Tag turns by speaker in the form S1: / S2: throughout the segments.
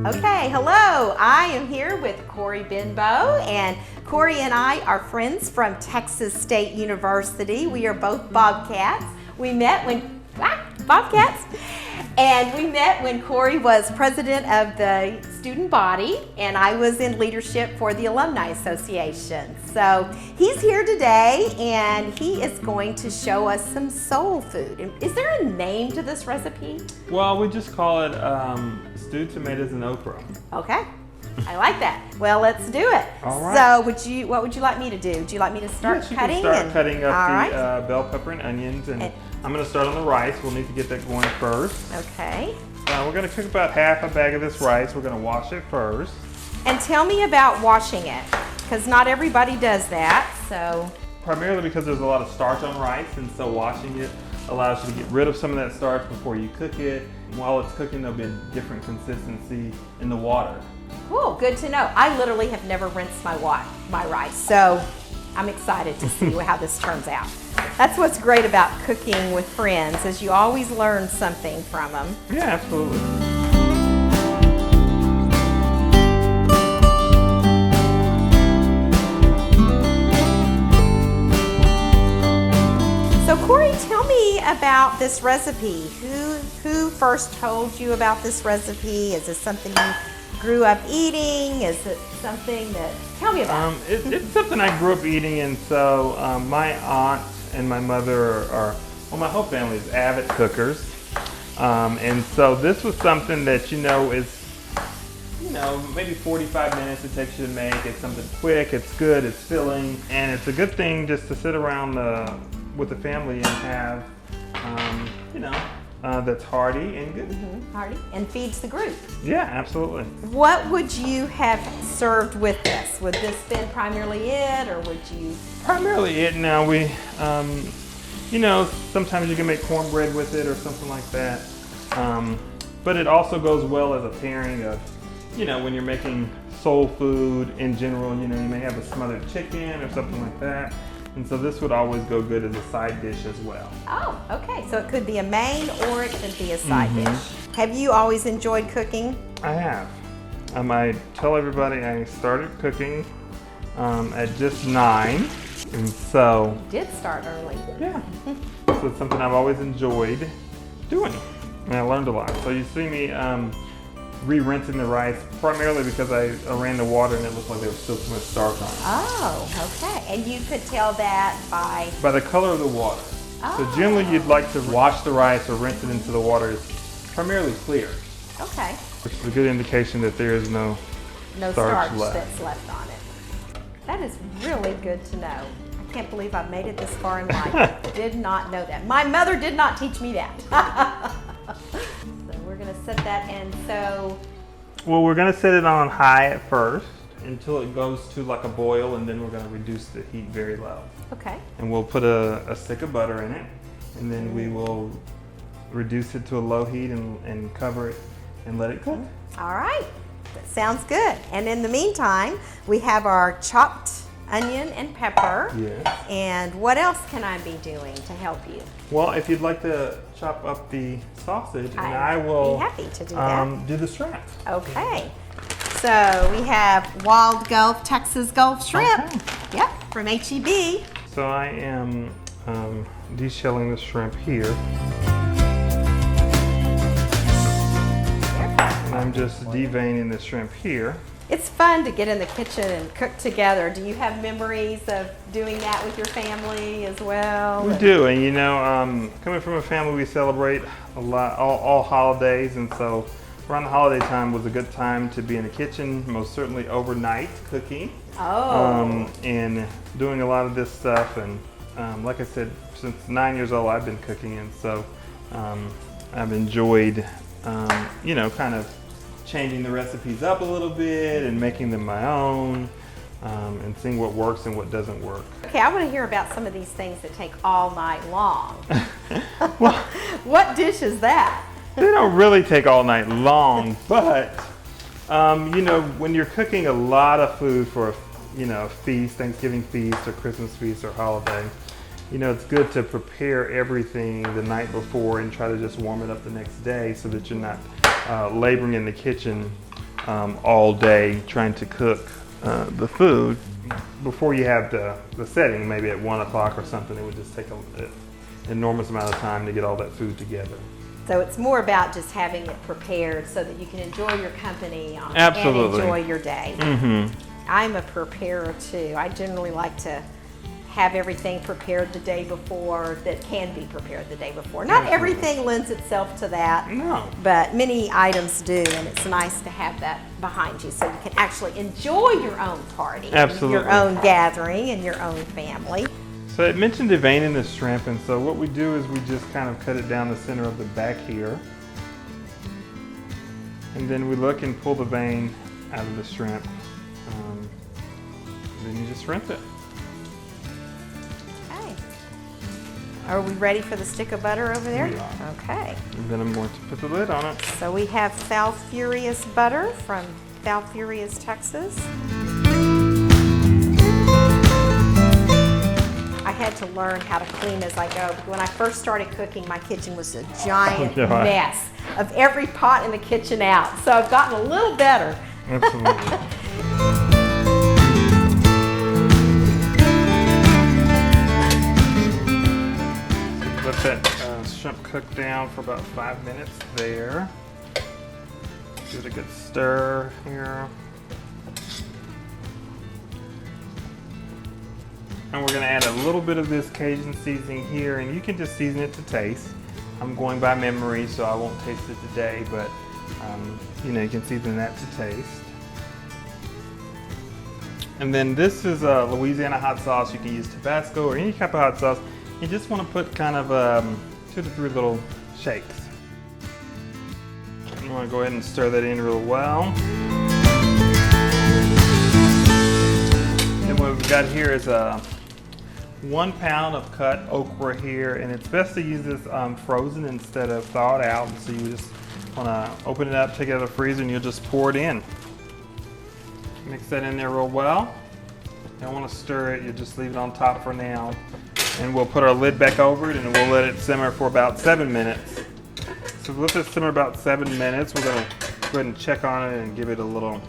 S1: Okay, hello. I am here with Corey Benbow, and Corey and I are friends from Texas State University. We are both Bobcats. We met when Bobcats, and we met when Corey was president of the student body, and I was in leadership for the Alumni Association. So he's here today, and he is going to show us some soul food. Is there a name to this recipe?
S2: Well, we just call it stewed tomatoes and okra.
S1: Okay, I like that. Well, let's do it.
S2: All right.
S1: So, what would you like me to do? Would you like me to start
S2: Yes, you
S1: cutting?
S2: can start cutting up
S1: all
S2: the
S1: right.
S2: bell pepper and onions, and I'm going to start on the rice. We'll need to get that going first.
S1: Okay.
S2: We're going to cook about half a bag of this rice. We're going to wash it first.
S1: And tell me about washing it, because not everybody does that. So.
S2: Primarily because there's a lot of starch on rice, and so washing it allows you to get rid of some of that starch before you cook it. While it's cooking, there'll be a different consistency in the water.
S1: Cool, good to know. I literally have never rinsed my rice, so I'm excited to see how this turns out. That's what's great about cooking with friends, is you always learn something from them.
S2: Yeah, absolutely.
S1: So Corey, tell me about this recipe. Who first told you about this recipe? Is this something you grew up eating? Is it something that, tell me about it.
S2: It's something I grew up eating, and so my aunt and my mother are, well, my whole family is avid cookers. And so this was something that, is, maybe 45 minutes it takes you to make. It's something quick, it's good, it's filling, and it's a good thing just to sit around with the family and have, that's hearty and good.
S1: Hearty and feeds the group.
S2: Yeah, absolutely.
S1: What would you have served with this? Would this been primarily it, or would you?
S2: Primarily it. Now we, sometimes you can make cornbread with it or something like that. But it also goes well as a pairing of, when you're making soul food in general, you may have a smothered chicken or something like that. And so this would always go good as a side dish as well.
S1: Oh, okay. So it could be a main or it could be a side dish. Have you always enjoyed cooking?
S2: I have. I tell everybody I started cooking at just 9. And so.
S1: You did start early.
S2: Yeah. So it's something I've always enjoyed doing. And I learned a lot. So you see me re-rinsing the rice, primarily because I ran the water and it looked like there was still too much starch on it.
S1: Oh, okay. And you could tell that by
S2: the color of the water.
S1: Oh.
S2: So generally you'd like to wash the rice or rinse it into the water. It's primarily clear.
S1: Okay.
S2: Which is a good indication that there is no
S1: starch
S2: left.
S1: that's left on it. That is really good to know. I can't believe I've made it this far in life. Did not know that. My mother did not teach me that. We're going to set that in. So,
S2: well, we're going to set it on high at first until it goes to like a boil, and then we're going to reduce the heat very low.
S1: Okay.
S2: And we'll put a stick of butter in it, and then we will reduce it to a low heat and cover it and let it cook.
S1: All right. That sounds good. And in the meantime, we have our chopped onion and pepper.
S2: Yes.
S1: And what else can I be doing to help you?
S2: Well, if you'd like to chop up the sausage, and I will
S1: be happy to do that.
S2: Do the shrimp.
S1: Okay. So we have Wild Gulf, Texas Gulf shrimp.
S2: Okay.
S1: Yep, from HEB.
S2: So I am deshelling the shrimp here. And I'm just deveining the shrimp here.
S1: It's fun to get in the kitchen and cook together. Do you have memories of doing that with your family as well?
S2: We do, and coming from a family, we celebrate a lot, all holidays, and so around the holiday time was a good time to be in the kitchen, most certainly overnight cooking.
S1: Oh.
S2: And doing a lot of this stuff, and like I said, since 9 years old, I've been cooking, and so I've enjoyed, kind of changing the recipes up a little bit and making them my own, and seeing what works and what doesn't work.
S1: Okay, I want to hear about some of these things that take all night long.
S2: Well,
S1: what dish is that?
S2: they don't really take all night long, but You know, when you're cooking a lot of food for a, you know, a feast, Thanksgiving feast or Christmas feast or holiday, you know, it's good to prepare everything the night before and try to just warm it up the next day so that you're not laboring in the kitchen all day trying to cook the food. Before you have the setting, maybe at 1 o'clock or something, it would just take an enormous amount of time to get all that food together.
S1: So it's more about just having it prepared so that you can enjoy your company
S2: Absolutely.
S1: and enjoy your day.
S2: Mm-hmm.
S1: I'm a preparer too. I generally like to have everything prepared the day before that can be prepared the day before. Not everything lends itself to that,
S2: No.
S1: but many items do, and it's nice to have that behind you so you can actually enjoy your own party,
S2: Absolutely.
S1: your own gathering, and your own family.
S2: So it mentioned deveining the shrimp, and so what we do is we just kind of cut it down the center of the back here. And then we look and pull the vein out of the shrimp. Then you just rinse it.
S1: Okay. Are we ready for the stick of butter over there?
S2: We are.
S1: Okay.
S2: And then I'm going to put the lid on it.
S1: So we have Foul Furious butter from Foul Furious, Texas. I had to learn how to clean as I go. When I first started cooking, my kitchen was a giant mess of every pot in the kitchen out. So I've gotten a little better.
S2: Absolutely. Let that shrimp cook down for about 5 minutes there. Give it a good stir here. And we're going to add a little bit of this Cajun seasoning here, and you can just season it to taste. I'm going by memory, so I won't taste it today, but you know, you can season that to taste. And then this is Louisiana hot sauce. You can use Tabasco or any type of hot sauce. You just want to put kind of 2 to 3 little shakes. You want to go ahead and stir that in real well. And what we've got here is 1 pound of cut okra here, and it's best to use this frozen instead of thawed out. So you just want to open it up, take it out of the freezer, and you'll just pour it in. Mix that in there real well. You don't want to stir it, you just leave it on top for now. And we'll put our lid back over it and we'll let it simmer for about 7 minutes. So let this simmer about 7 minutes. We're going to go ahead and check on it and give it a little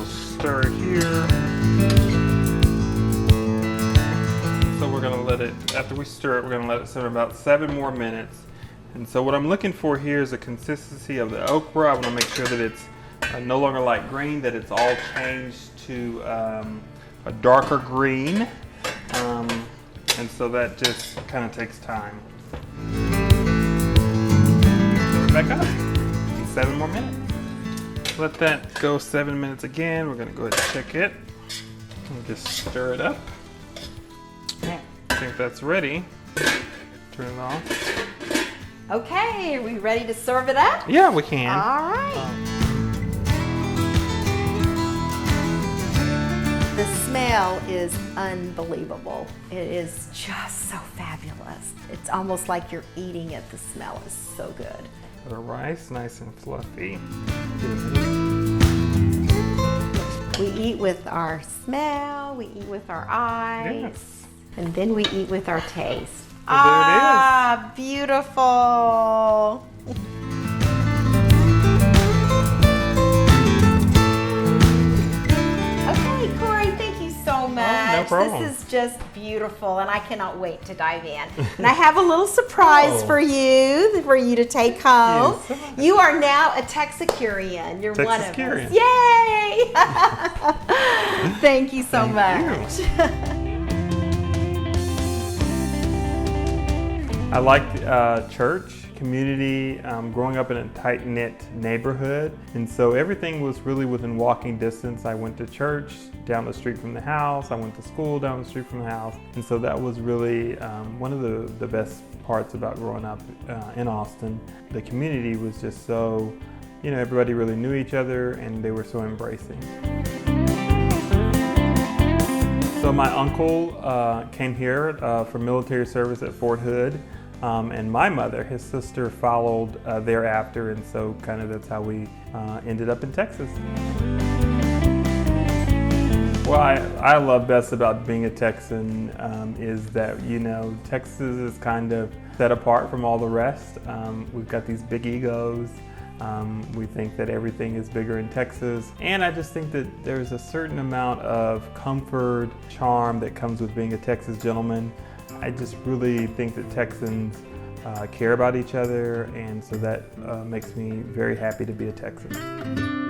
S2: stir here. So we're going to let it, after we stir it, we're going to let it simmer about 7 more minutes. And so what I'm looking for here is the consistency of the okra. I want to make sure that it's no longer light green, that it's all changed to a darker green, and so that just kind of takes time. Put it back up in 7 more minutes. Let that go 7 minutes again. We're going to go ahead and check it and just stir it up. I think that's ready. Turn it off.
S1: Okay, are we ready to serve it up?
S2: Yeah, we can.
S1: All right. The smell is unbelievable. It is just so fabulous. It's almost like you're eating it. The smell is so good.
S2: The rice, nice and fluffy.
S1: We eat with our smell, we eat with our eyes,
S2: Yes.
S1: and then we eat with our taste.
S2: Well, there it is.
S1: Ah, beautiful. Okay, Corey, thank you so much.
S2: no problem.
S1: This is just beautiful, and I cannot wait to dive in. And I have a little surprise for you to take home.
S2: Yes.
S1: You are now a Texicurian. You're one of
S2: Texicurian.
S1: us. Yay! Thank you so much.
S2: I like church, community, growing up in a tight-knit neighborhood, and so everything was really within walking distance. I went to church down the street from the house, I went to school down the street from the house, and so that was really one of the best parts about growing up in Austin. The community was just so, you know, everybody really knew each other and they were so embracing. So my uncle came here for military service at Fort Hood. And my mother, his sister, followed thereafter, and so kind of that's how we ended up in Texas. What I love best about being a Texan is that, you know, Texas is kind of set apart from all the rest. We've got these big egos. We think that everything is bigger in Texas. And I just think that there's a certain amount of comfort, charm that comes with being a Texas gentleman. I just really think that Texans care about each other, and so that makes me very happy to be a Texan.